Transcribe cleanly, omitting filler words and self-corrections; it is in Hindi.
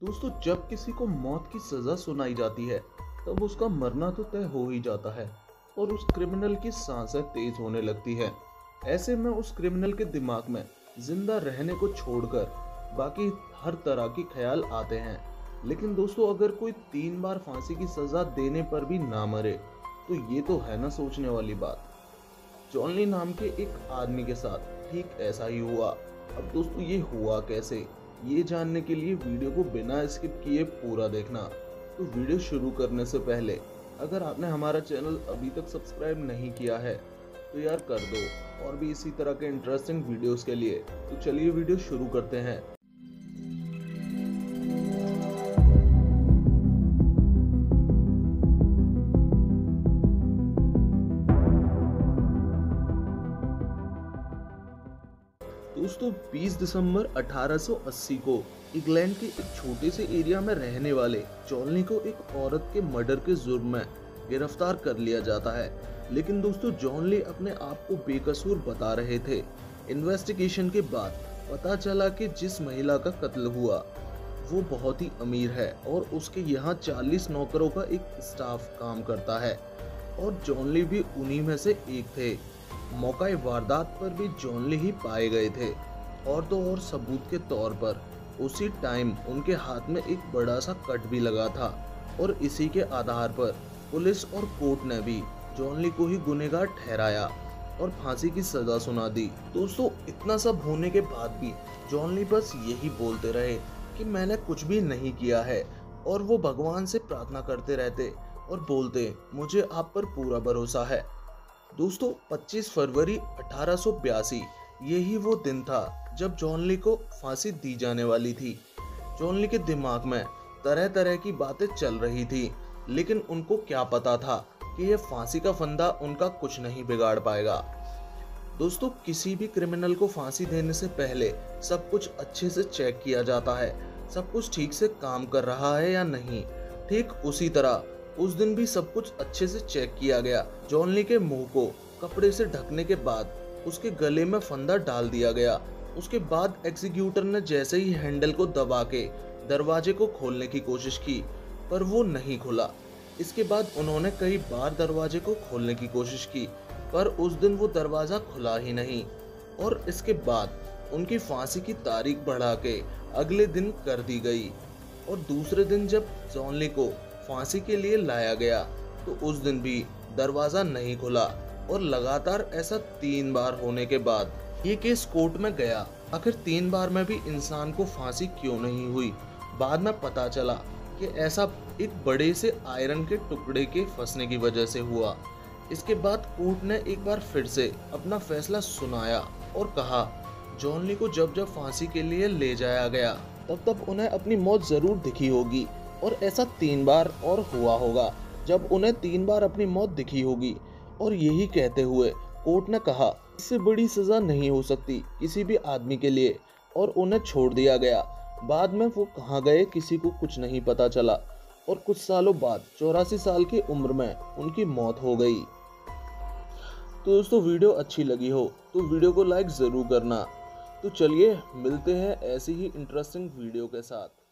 दोस्तों, जब किसी को मौत की सजा सुनाई जाती है तब उसका मरना तो तय हो ही जाता है और उस क्रिमिनल की सांसें तेज होने लगती है। ऐसे में उस क्रिमिनल के दिमाग में जिंदा रहने को छोड़कर बाकी हर तरह के ख्याल आते हैं। लेकिन दोस्तों, अगर कोई 3 बार फांसी की सजा देने पर भी ना मरे तो ये तो है ना सोचने वाली बात। जॉन ली नाम के एक आदमी के साथ ठीक ऐसा ही हुआ। अब दोस्तों, ये हुआ कैसे, ये जानने के लिए वीडियो को बिना स्किप किए पूरा देखना। तो वीडियो शुरू करने से पहले अगर आपने हमारा चैनल अभी तक सब्सक्राइब नहीं किया है तो यार कर दो, और भी इसी तरह के इंटरेस्टिंग वीडियोस के लिए। तो चलिए वीडियो शुरू करते हैं। दोस्तों, 20 दिसंबर 1880 को इंग्लैंड के एक छोटे से एरिया में रहने वाले जॉन ली को एक औरत के मर्डर के जुर्म में गिरफ्तार कर लिया जाता है। लेकिन दोस्तों, जॉन ली अपने आप को बेकसूर बता रहे थे। इन्वेस्टिगेशन के बाद पता चला कि जिस महिला का कत्ल हुआ वो बहुत ही अमीर है और उसके यहाँ 40 नौकरों का एक स्टाफ काम करता है और जॉन ली भी उन्हीं में से एक थे। मौका वारदात पर भी जॉन ली ही पाए गए थे और तो और सबूत के तौर पर उसी टाइम उनके हाथ में एक बड़ा सा कट भी लगा था और इसी के आधार पर पुलिस और कोर्ट ने भी जॉन ली को ही गुनहगार ठहराया और फांसी की सजा सुना दी। दोस्तों, इतना सब होने के बाद भी जॉन ली बस यही बोलते रहे कि मैंने कुछ भी नहीं किया है और वो भगवान से प्रार्थना करते रहते और बोलते मुझे आप पर पूरा भरोसा है। दोस्तों, 25 फरवरी 1882 यही वो दिन था जब जॉन ली को फांसी दी जाने वाली थी। जॉन ली के दिमाग में तरह तरह की बातें चल रही थी, लेकिन उनको क्या पता था कि ये फांसी का फंदा उनका कुछ नहीं बिगाड़ पाएगा। दोस्तों, किसी भी क्रिमिनल को फांसी देने से पहले सब कुछ अच्छे से चेक किया जाता है, सब कुछ ठीक से काम कर रहा है या नहीं। ठीक उसी तरह उस दिन भी सब कुछ अच्छे से चेक किया गया। जॉन ली के मुंह को कपड़े से ढकने के बाद उसके गले में फंदा डाल दिया गया। उसके बाद एग्जीक्यूटर ने जैसे ही हैंडल को दबा के दरवाजे को खोलने की कोशिश की पर वो नहीं खुला। इसके बाद उन्होंने कई बार दरवाजे को खोलने की कोशिश की पर उस दिन वो दरवाजा खुला ही नहीं और इसके बाद उनकी फांसी की तारीख बढ़ा के अगले दिन कर दी गई। और दूसरे दिन जब जॉन ली को फांसी के लिए लाया गया तो उस दिन भी दरवाजा नहीं खुला और लगातार ऐसा 3 बार होने के बाद ये केस कोर्ट में गया। आखिर 3 बार में भी इंसान को फांसी क्यों नहीं हुई। बाद में पता चला कि ऐसा एक बड़े से आयरन के टुकड़े के फंसने की वजह से हुआ। इसके बाद कोर्ट ने एक बार फिर से अपना फैसला सुनाया और कहा जॉन ली को जब जब फांसी के लिए ले जाया गया तब तब उन्हें अपनी मौत जरूर दिखी होगी और ऐसा 3 बार और हुआ होगा जब उन्हें 3 बार अपनी मौत दिखी होगी। और यही कहते हुए कोर्ट ने कहा इससे बड़ी सजा नहीं हो सकती किसी भी आदमी के लिए और उन्हें छोड़ दिया गया। बाद में वो कहाँ गए किसी को कुछ नहीं पता चला और कुछ सालों बाद 84 साल की उम्र में उनकी मौत हो गई। तो दोस्तों, वीडियो अच्छी लगी हो तो वीडियो को लाइक ज़रूर करना। तो चलिए मिलते हैं ऐसी ही इंटरेस्टिंग वीडियो के साथ।